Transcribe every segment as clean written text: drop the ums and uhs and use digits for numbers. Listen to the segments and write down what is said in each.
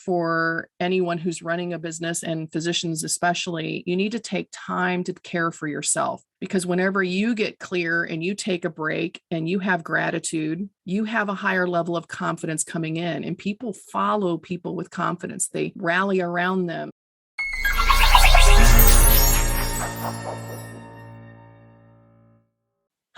for anyone who's running a business and physicians especially, you need to take time to care for yourself, because whenever you get clear and you take a break and you have gratitude, you have a higher level of confidence coming in, and people follow people with confidence. They rally around them.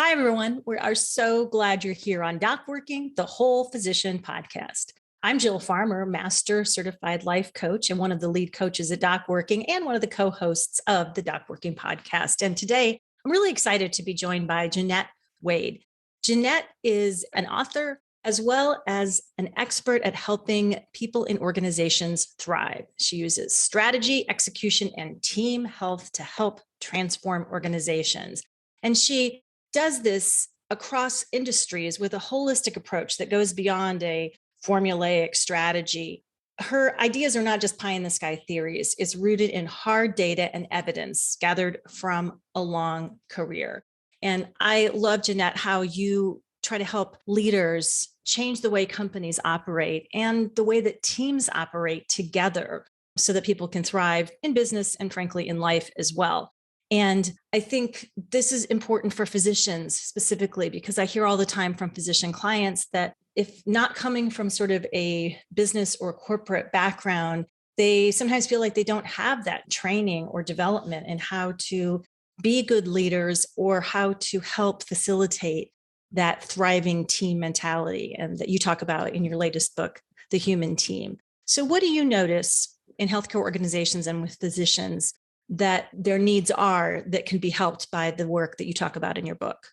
Hi, everyone. We are so glad you're here on Doc Working, the Whole Physician Podcast. I'm Jill Farmer, Master Certified Life Coach and one of the lead coaches at Doc Working and one of the co-hosts of the Doc Working Podcast. And today, I'm really excited to be joined by Jeanet Wade. Jeanet is an author as well as an expert at helping people in organizations thrive. She uses strategy, execution, and team health to help transform organizations. And she does this across industries with a holistic approach that goes beyond a formulaic strategy. Her ideas are not just pie in the sky theories. It's rooted in hard data and evidence gathered from a long career. And I love, Jeanet, how you try to help leaders change the way companies operate and the way that teams operate together so that people can thrive in business and frankly in life as well. And I think this is important for physicians specifically, because I hear all the time from physician clients that if not coming from sort of a business or corporate background, they sometimes feel like they don't have that training or development in how to be good leaders or how to help facilitate that thriving team mentality, and that you talk about in your latest book, The Human Team. So what do you notice in healthcare organizations and with physicians that their needs are that can be helped by the work that you talk about in your book?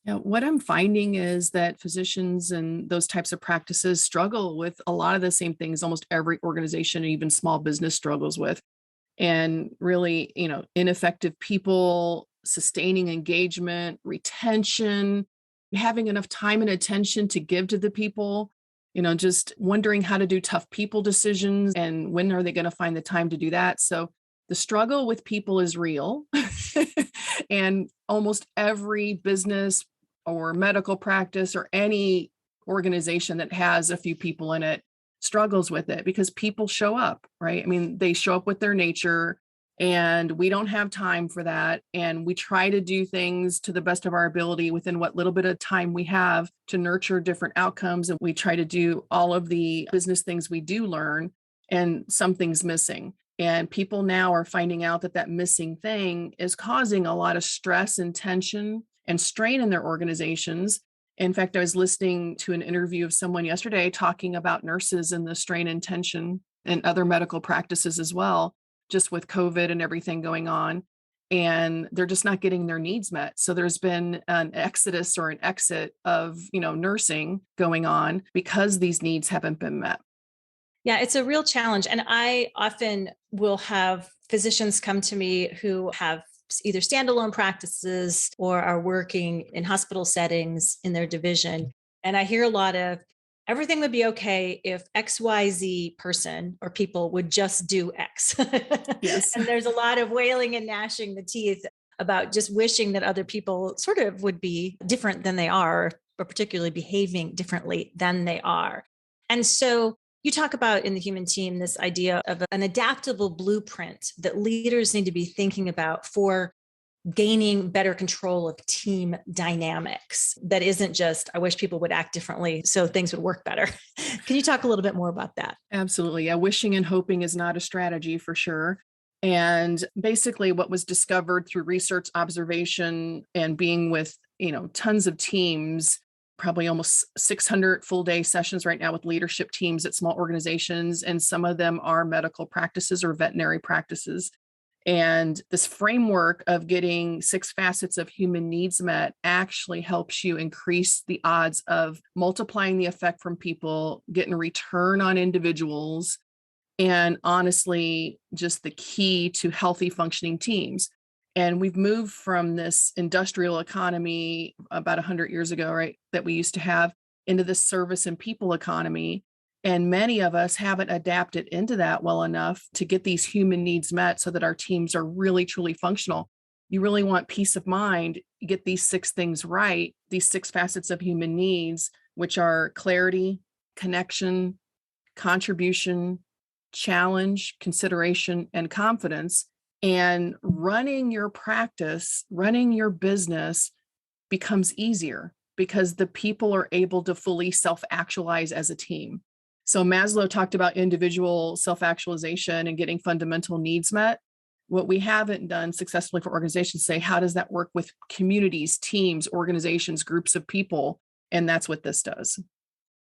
Yeah, what I'm finding is that physicians and those types of practices struggle with a lot of the same things almost every organization and even small business struggles with. And really, ineffective people, sustaining engagement, retention, having enough time and attention to give to the people, just wondering how to do tough people decisions and when are they going to find the time to do that. So the struggle with people is real. And almost every business or medical practice or any organization that has a few people in it struggles with it because people show up, right? I mean, they show up with their nature, and we don't have time for that. And we try to do things to the best of our ability within what little bit of time we have to nurture different outcomes. And we try to do all of the business things we do learn, and something's missing. And people now are finding out that missing thing is causing a lot of stress and tension and strain in their organizations. In fact, I was listening to an interview of someone yesterday talking about nurses and the strain and tension and other medical practices as well, just with COVID and everything going on. And they're just not getting their needs met. So there's been an exodus or an exit of, nursing going on because these needs haven't been met. Yeah, it's a real challenge. And I often will have physicians come to me who have either standalone practices or are working in hospital settings in their division. And I hear a lot of, everything would be okay if XYZ person or people would just do X. Yes. And there's a lot of wailing and gnashing the teeth about just wishing that other people sort of would be different than they are, or particularly behaving differently than they are. And so you talk about in The Human Team this idea of an adaptable blueprint that leaders need to be thinking about for gaining better control of team dynamics. That isn't just, I wish people would act differently so things would work better. Can you talk a little bit more about that? Absolutely. Yeah. Wishing and hoping is not a strategy for sure. And basically what was discovered through research, observation, and being with, tons of teams, probably almost 600 full day sessions right now with leadership teams at small organizations. And some of them are medical practices or veterinary practices. And this framework of getting 6 facets of human needs met actually helps you increase the odds of multiplying the effect from people, getting return on individuals, and honestly, just the key to healthy functioning teams. And we've moved from this industrial economy about 100 years ago, right, that we used to have, into this service and people economy. And many of us haven't adapted into that well enough to get these human needs met so that our teams are really, truly functional. You really want peace of mind. You get these 6 things right, these 6 facets of human needs, which are clarity, connection, contribution, challenge, consideration, and confidence. And running your practice, running your business becomes easier because the people are able to fully self-actualize as a team. So Maslow talked about individual self-actualization and getting fundamental needs met. What we haven't done successfully for organizations say, how does that work with communities, teams, organizations, groups of people? And that's what this does.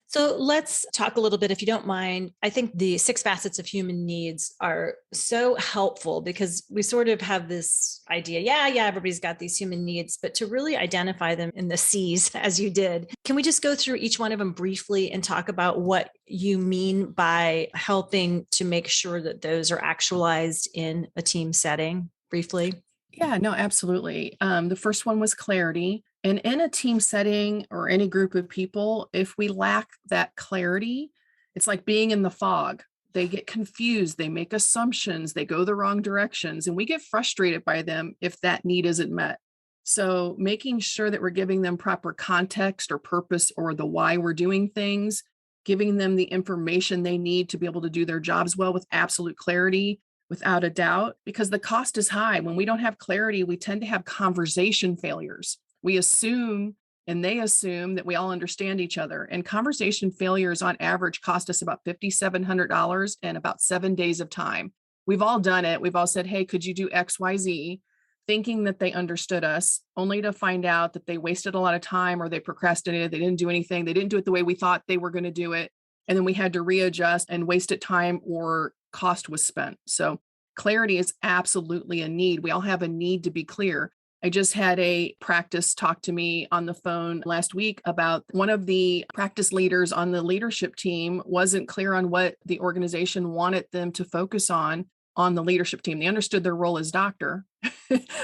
So let's talk a little bit, if you don't mind. I think the 6 facets of human needs are so helpful because we sort of have this idea, yeah, everybody's got these human needs, but to really identify them in the C's, as you did, can we just go through each one of them briefly and talk about what you mean by helping to make sure that those are actualized in a team setting briefly? Yeah, no, absolutely. The first one was clarity. And in a team setting or any group of people, if we lack that clarity, it's like being in the fog. They get confused, they make assumptions, they go the wrong directions, and we get frustrated by them if that need isn't met. So, making sure that we're giving them proper context or purpose or the why we're doing things, giving them the information they need to be able to do their jobs well with absolute clarity, without a doubt, because the cost is high. When we don't have clarity, we tend to have conversation failures. We assume and they assume that we all understand each other. And conversation failures on average cost us about $5,700 and about 7 days of time. We've all done it. We've all said, hey, could you do XYZ? Thinking that they understood us, only to find out that they wasted a lot of time or they procrastinated. They didn't do anything. They didn't do it the way we thought they were going to do it. And then we had to readjust and wasted time or cost was spent. So clarity is absolutely a need. We all have a need to be clear. I just had a practice talk to me on the phone last week about one of the practice leaders on the leadership team wasn't clear on what the organization wanted them to focus on the leadership team. They understood their role as doctor,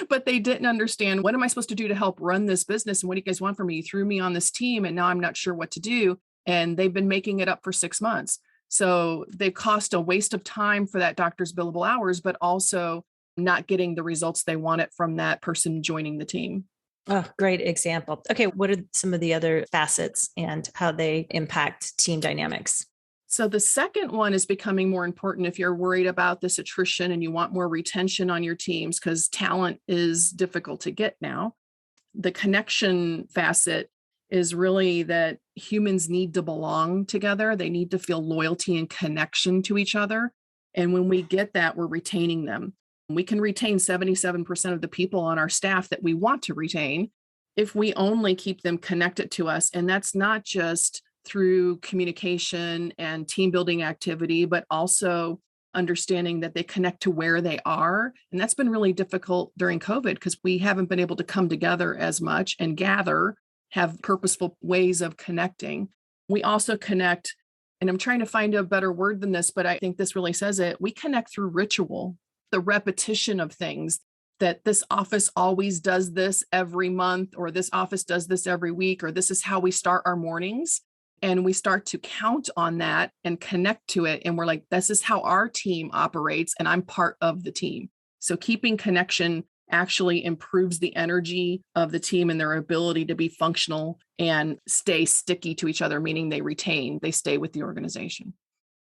but they didn't understand, what am I supposed to do to help run this business? And what do you guys want from me? You threw me on this team and now I'm not sure what to do. And they've been making it up for 6 months. So they cost a waste of time for that doctor's billable hours, but also not getting the results they wanted from that person joining the team. Oh, great example. Okay, what are some of the other facets and how they impact team dynamics? So the second one is becoming more important if you're worried about this attrition and you want more retention on your teams because talent is difficult to get now. The connection facet is really that humans need to belong together. They need to feel loyalty and connection to each other. And when we get that, we're retaining them. We can retain 77% of the people on our staff that we want to retain if we only keep them connected to us. And that's not just through communication and team building activity, but also understanding that they connect to where they are. And that's been really difficult during COVID because we haven't been able to come together as much and gather, have purposeful ways of connecting. We also connect, and I'm trying to find a better word than this, but I think this really says it. We connect through ritual, the repetition of things, that this office always does this every month, or this office does this every week, or this is how we start our mornings. And we start to count on that and connect to it. And we're like, this is how our team operates, and I'm part of the team. So keeping connection actually improves the energy of the team and their ability to be functional and stay sticky to each other, meaning they stay with the organization.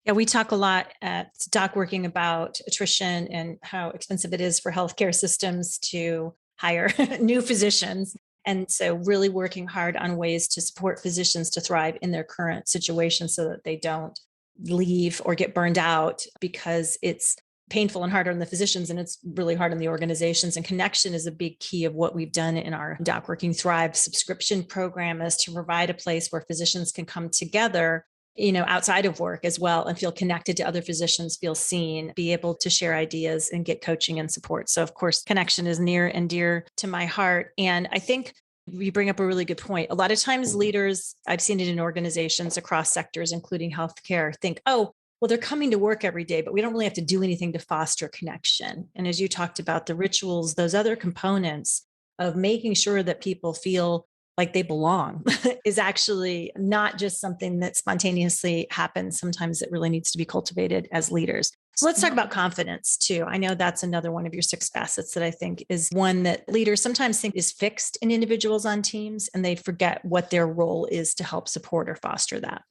Yeah, we talk a lot at Doc Working about attrition and how expensive it is for healthcare systems to hire new physicians. And so really working hard on ways to support physicians to thrive in their current situation so that they don't leave or get burned out because it's painful and hard on the physicians and it's really hard on the organizations. And connection is a big key of what we've done in our Doc Working Thrive subscription program, is to provide a place where physicians can come together, outside of work as well, and feel connected to other physicians, feel seen, be able to share ideas and get coaching and support. So of course, connection is near and dear to my heart. And I think you bring up a really good point. A lot of times leaders, I've seen it in organizations across sectors, including healthcare, think, oh, well, they're coming to work every day, but we don't really have to do anything to foster connection. And as you talked about, the rituals, those other components of making sure that people feel like they belong is actually not just something that spontaneously happens. Sometimes it really needs to be cultivated as leaders. So let's talk about confidence too. I know that's another one of your 6 facets that I think is one that leaders sometimes think is fixed in individuals on teams, and they forget what their role is to help support or foster that.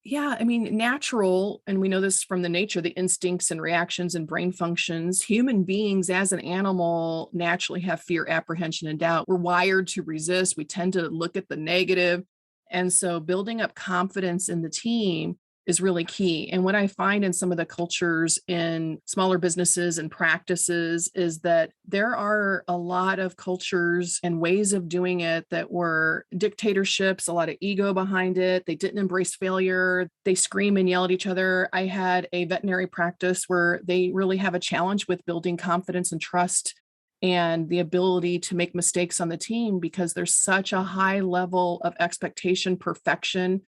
Yeah, I mean, natural, and we know this from the nature, the instincts and reactions and brain functions. Human beings, as an animal, naturally have fear, apprehension, and doubt. We're wired to resist. We tend to look at the negative. And so, building up confidence in the team is really key. And what I find in some of the cultures in smaller businesses and practices is that there are a lot of cultures and ways of doing it that were dictatorships, a lot of ego behind it. They didn't embrace failure. They scream and yell at each other. I had a veterinary practice where they really have a challenge with building confidence and trust and the ability to make mistakes on the team because there's such a high level of expectation, perfection,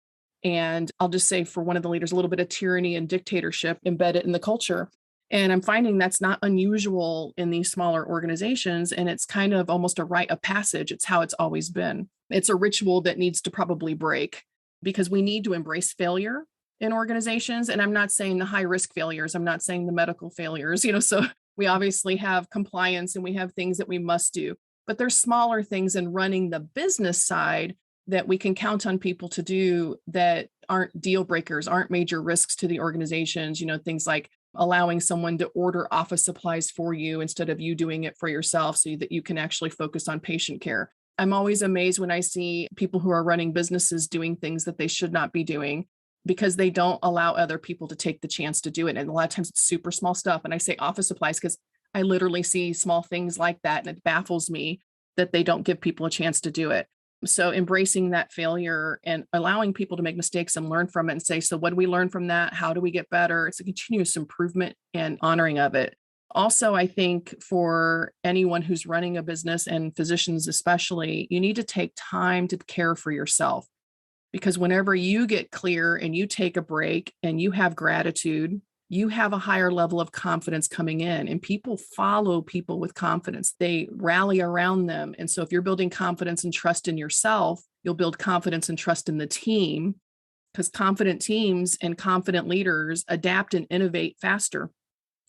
and I'll just say for one of the leaders, a little bit of tyranny and dictatorship embedded in the culture. And I'm finding that's not unusual in these smaller organizations. And it's kind of almost a rite of passage. It's how it's always been. It's a ritual that needs to probably break because we need to embrace failure in organizations. And I'm not saying the high risk failures, I'm not saying the medical failures, so we obviously have compliance and we have things that we must do. But there's smaller things in running the business side that we can count on people to do that aren't deal breakers, aren't major risks to the organizations, things like allowing someone to order office supplies for you instead of you doing it for yourself so that you can actually focus on patient care. I'm always amazed when I see people who are running businesses doing things that they should not be doing because they don't allow other people to take the chance to do it. And a lot of times it's super small stuff. And I say office supplies because I literally see small things like that. And it baffles me that they don't give people a chance to do it. So embracing that failure and allowing people to make mistakes and learn from it and say, so what do we learn from that? How do we get better? It's a continuous improvement and honoring of it. Also, I think for anyone who's running a business and physicians especially, you need to take time to care for yourself. Because whenever you get clear and you take a break and you have gratitude, you have a higher level of confidence coming in, and people follow people with confidence. They rally around them. And so if you're building confidence and trust in yourself, you'll build confidence and trust in the team because confident teams and confident leaders adapt and innovate faster.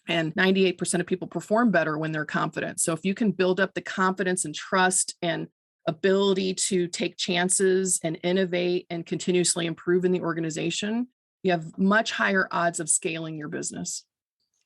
And 98% of people perform better when they're confident. So if you can build up the confidence and trust and ability to take chances and innovate and continuously improve in the organization, you have much higher odds of scaling your business.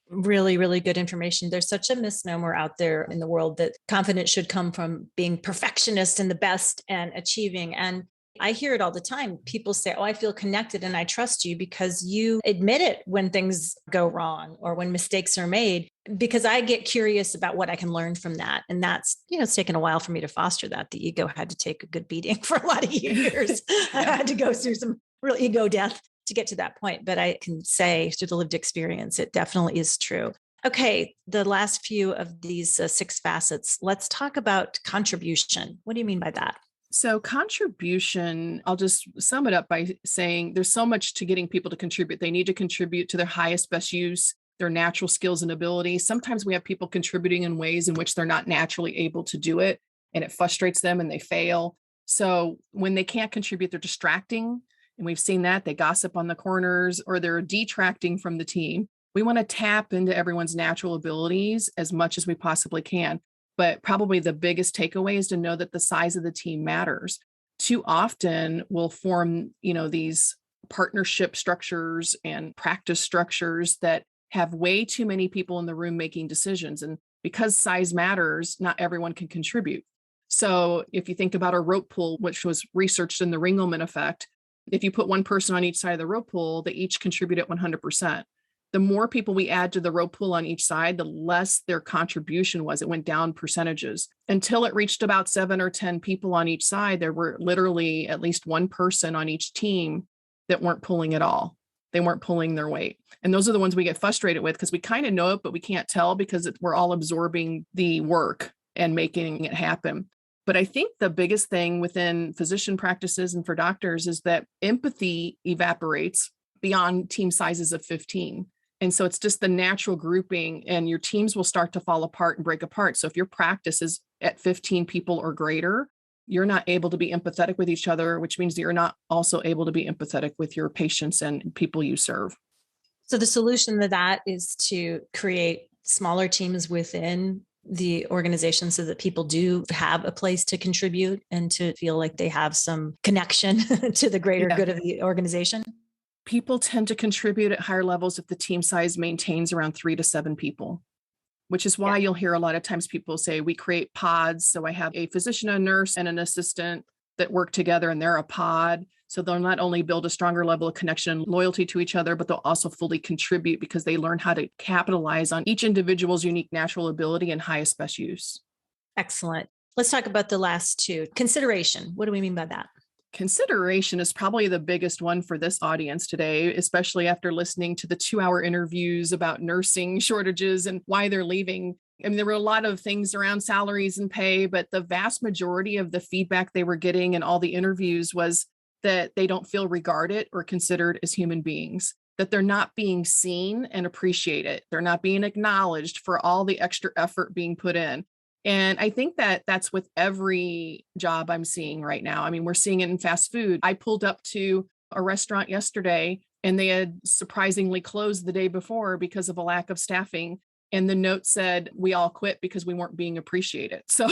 Really, really good information. There's such a misnomer out there in the world that confidence should come from being perfectionist and the best and achieving. And I hear it all the time. People say, oh, I feel connected and I trust you because you admit it when things go wrong or when mistakes are made, because I get curious about what I can learn from that. And that's, it's taken a while for me to foster that. The ego had to take a good beating for a lot of years. I had to go through some real ego death to get to that point. But I can say through the lived experience, it definitely is true. Okay, the last few of these 6 facets, let's talk about contribution. What do you mean by that? So contribution, I'll just sum it up by saying there's so much to getting people to contribute. They need to contribute to their highest, best use, their natural skills and abilities. Sometimes we have people contributing in ways in which they're not naturally able to do it, and it frustrates them and they fail. So when they can't contribute, they're distracting. And we've seen that they gossip on the corners or they're detracting from the team. We want to tap into everyone's natural abilities as much as we possibly can. But probably the biggest takeaway is to know that the size of the team matters. Too often we'll form, these partnership structures and practice structures that have way too many people in the room making decisions. And because size matters, not everyone can contribute. So if you think about a rope pool, which was researched in the Ringelmann effect, if you put one person on each side of the rope pool, they each contribute at 100%. The more people we add to the rope pool on each side, the less their contribution was. It went down percentages until it reached about 7 or 10 people on each side. There were literally at least one person on each team that weren't pulling at all. They weren't pulling their weight. And those are the ones we get frustrated with because we kind of know it, but we can't tell because we're all absorbing the work and making it happen. But I think the biggest thing within physician practices and for doctors is that empathy evaporates beyond team sizes of 15. And so it's just the natural grouping and your teams will start to fall apart and break apart. So if your practice is at 15 people or greater, you're not able to be empathetic with each other, which means that you're not also able to be empathetic with your patients and people you serve. So the solution to that is to create smaller teams within the organization so that people do have a place to contribute and to feel like they have some connection to the greater good of the organization. People tend to contribute at higher levels if the team size maintains around 3 to 7 people, which is Yeah. why you'll hear a lot of times people say we create pods. So I have a physician, a nurse, and an assistant that work together, and they're a pod. So they'll not only build a stronger level of connection and loyalty to each other, but they'll also fully contribute because they learn how to capitalize on each individual's unique natural ability and highest best use. Excellent. Let's talk about the last two. Consideration. What do we mean by that? Consideration is probably the biggest one for this audience today, especially after listening to the 2-hour interviews about nursing shortages and why they're leaving. I mean, there were a lot of things around salaries and pay, but the vast majority of the feedback they were getting in all the interviews was that they don't feel regarded or considered as human beings, that they're not being seen and appreciated. They're not being acknowledged for all the extra effort being put in. And I think that that's with every job I'm seeing right now. I mean, we're seeing it in fast food. I pulled up to a restaurant yesterday and they had surprisingly closed the day before because of a lack of staffing. And the note said, we all quit because we weren't being appreciated. So,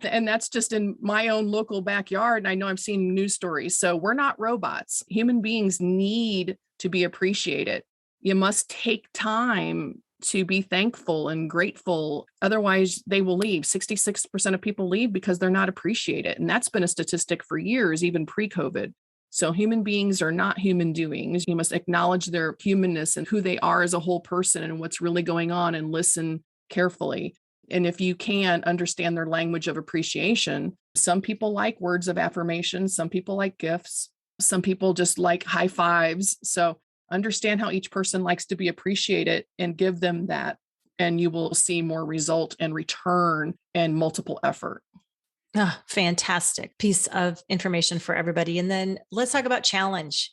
and that's just in my own local backyard. And I know I've seen news stories. So we're not robots. Human beings need to be appreciated. You must take time to be thankful and grateful. Otherwise, they will leave. 66% of people leave because they're not appreciated. And that's been a statistic for years, even pre-COVID. So human beings are not human doings. You must acknowledge their humanness and who they are as a whole person and what's really going on and listen carefully. And if you can understand their language of appreciation, some people like words of affirmation, some people like gifts, some people just like high fives. So understand how each person likes to be appreciated and give them that, and you will see more result and return and multiple effort. Fantastic piece of information for everybody. And then let's talk about challenge.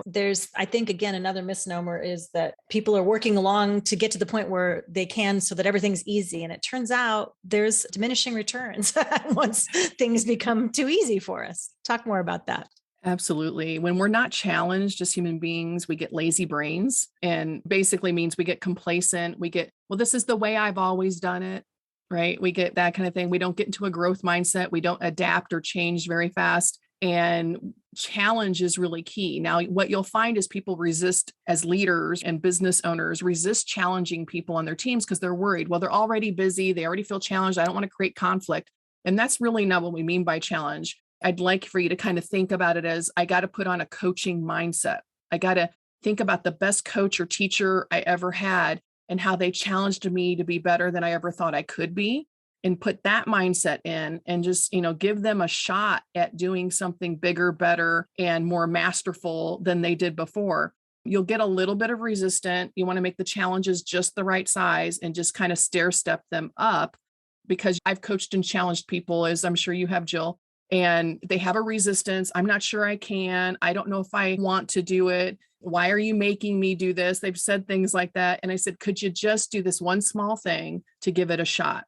There's, I think, again, another misnomer is that people are working along to get to the point where they can so that everything's easy. And it turns out there's diminishing returns once things become too easy for us. Talk more about that. Absolutely. When we're not challenged as human beings, we get lazy brains, and basically means we get complacent. We get, well, this is the way I've always done it, right? We get that kind of thing. We don't get into a growth mindset. We don't adapt or change very fast. And challenge is really key. Now, what you'll find is people resist, as leaders and business owners, resist challenging people on their teams because they're worried. Well, they're already busy. They already feel challenged. I don't want to create conflict. And that's really not what we mean by challenge. I'd like for you to kind of think about it as I got to put on a coaching mindset. I got to think about the best coach or teacher I ever had and how they challenged me to be better than I ever thought I could be, and put that mindset in and just, give them a shot at doing something bigger, better, and more masterful than they did before. You'll get a little bit of resistance. You want to make the challenges just the right size and just kind of stair step them up, because I've coached and challenged people, as I'm sure you have, Jill, and they have a resistance. I'm not sure I can. I don't know if I want to do it. Why are you making me do this? They've said things like that. And I said, could you just do this one small thing to give it a shot?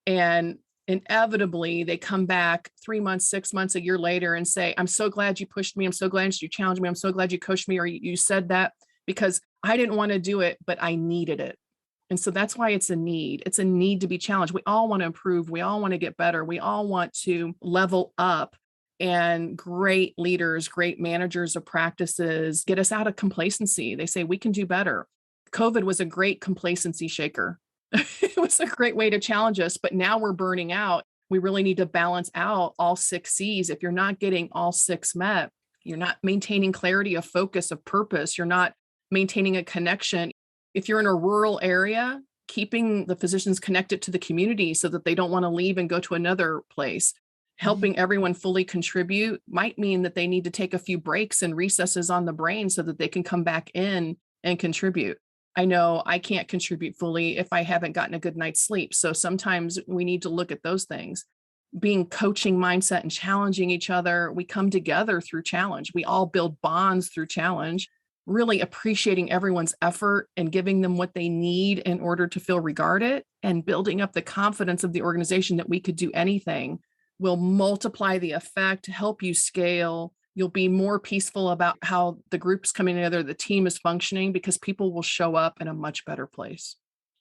And inevitably, they come back 3 months, 6 months, a year later and say, I'm so glad you pushed me. I'm so glad you challenged me. I'm so glad you coached me, or you said that, because I didn't want to do it, but I needed it. And so that's why it's a need. It's a need to be challenged. We all want to improve. We all want to get better. We all want to level up. And great leaders, great managers of practices get us out of complacency. They say we can do better. COVID was a great complacency shaker. It was a great way to challenge us, but now we're burning out. We really need to balance out all 6 C's. If you're not getting all 6 met, you're not maintaining clarity of focus, of purpose. You're not maintaining a connection. If you're in a rural area, keeping the physicians connected to the community so that they don't want to leave and go to another place, helping everyone fully contribute might mean that they need to take a few breaks and recesses on the brain so that they can come back in and contribute. I know I can't contribute fully if I haven't gotten a good night's sleep. So sometimes we need to look at those things. Being coaching mindset and challenging each other, we come together through challenge. We all build bonds through challenge. Really appreciating everyone's effort and giving them what they need in order to feel regarded, and building up the confidence of the organization that we could do anything will multiply the effect, help you scale. You'll be more peaceful about how the group's coming together, the team is functioning, because people will show up in a much better place.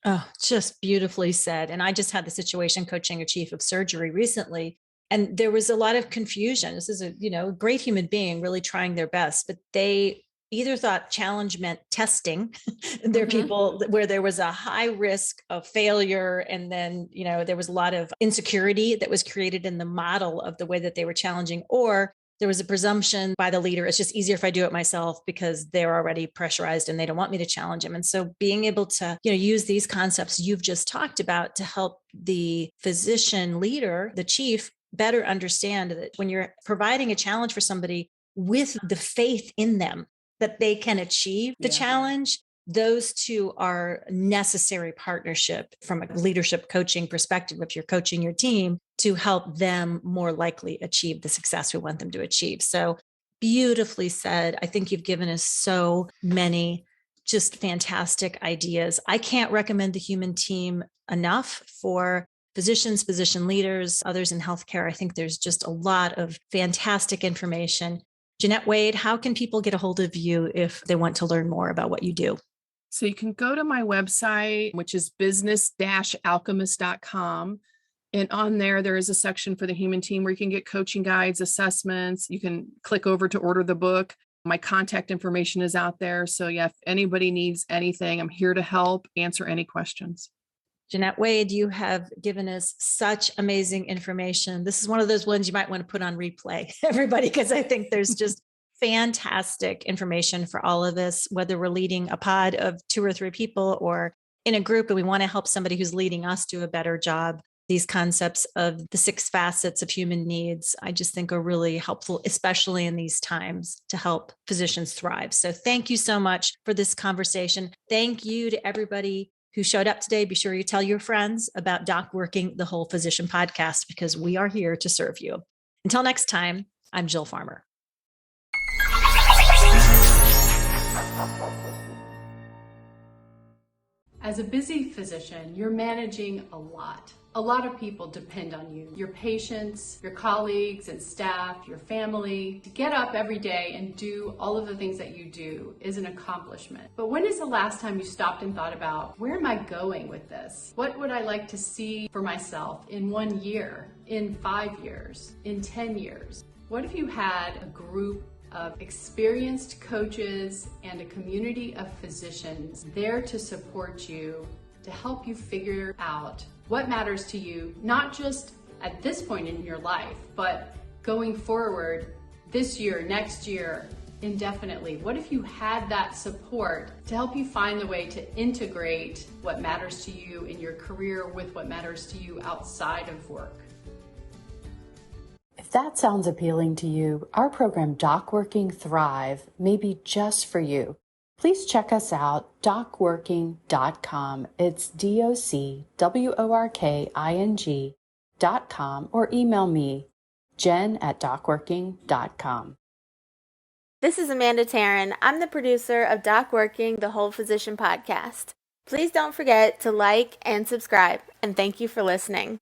Oh, just beautifully said. And I just had the situation coaching a chief of surgery recently, and there was a lot of confusion. This is a great human being really trying their best, but they either thought challenge meant testing. There are Mhm. people where there was a high risk of failure. And then, there was a lot of insecurity that was created in the model of the way that they were challenging, or there was a presumption by the leader, it's just easier if I do it myself because they're already pressurized and they don't want me to challenge them. And so being able to, use these concepts you've just talked about to help the physician leader, the chief, better understand that when you're providing a challenge for somebody with the faith in them that they can achieve the Yeah. challenge, those two are necessary partnership from a leadership coaching perspective. If you're coaching your team to help them more likely achieve the success we want them to achieve. So beautifully said. I think you've given us so many just fantastic ideas. I can't recommend the human team enough for physicians, physician leaders, others in healthcare. I think there's just a lot of fantastic information. Jeanet Wade, how can people get a hold of you if they want to learn more about what you do? So you can go to my website, which is business-alchemist.com. And on there is a section for the human team where you can get coaching guides, assessments. You can click over to order the book. My contact information is out there. So yeah, if anybody needs anything, I'm here to help answer any questions. Jeanet Wade, you have given us such amazing information. This is one of those ones you might want to put on replay, everybody, because I think there's just fantastic information for all of us, whether we're leading a pod of 2 or 3 people or in a group and we want to help somebody who's leading us do a better job. These concepts of the 6 facets of human needs, I just think are really helpful, especially in these times, to help physicians thrive. So thank you so much for this conversation. Thank you to everybody who showed up today. Be sure you tell your friends about Doc Working, the Whole Physician podcast, because we are here to serve you. Until next time, I'm Jill Farmer. As a busy physician, you're managing a lot. A lot of people depend on you, your patients, your colleagues and staff, your family. To get up every day and do all of the things that you do is an accomplishment. But when is the last time you stopped and thought about, where am I going with this? What would I like to see for myself in 1 year, in 5 years, in 10 years? What if you had a group of experienced coaches and a community of physicians there to support you, to help you figure out what matters to you, not just at this point in your life, but going forward this year, next year, indefinitely? What if you had that support to help you find the way to integrate what matters to you in your career with what matters to you outside of work? If that sounds appealing to you, our program Doc Working Thrive may be just for you. Please check us out, docworking.com. It's docworking.com, or email me, jen@docworking.com. This is Amanda Taryn. I'm the producer of Doc Working, the Whole Physician podcast. Please don't forget to like and subscribe, and thank you for listening.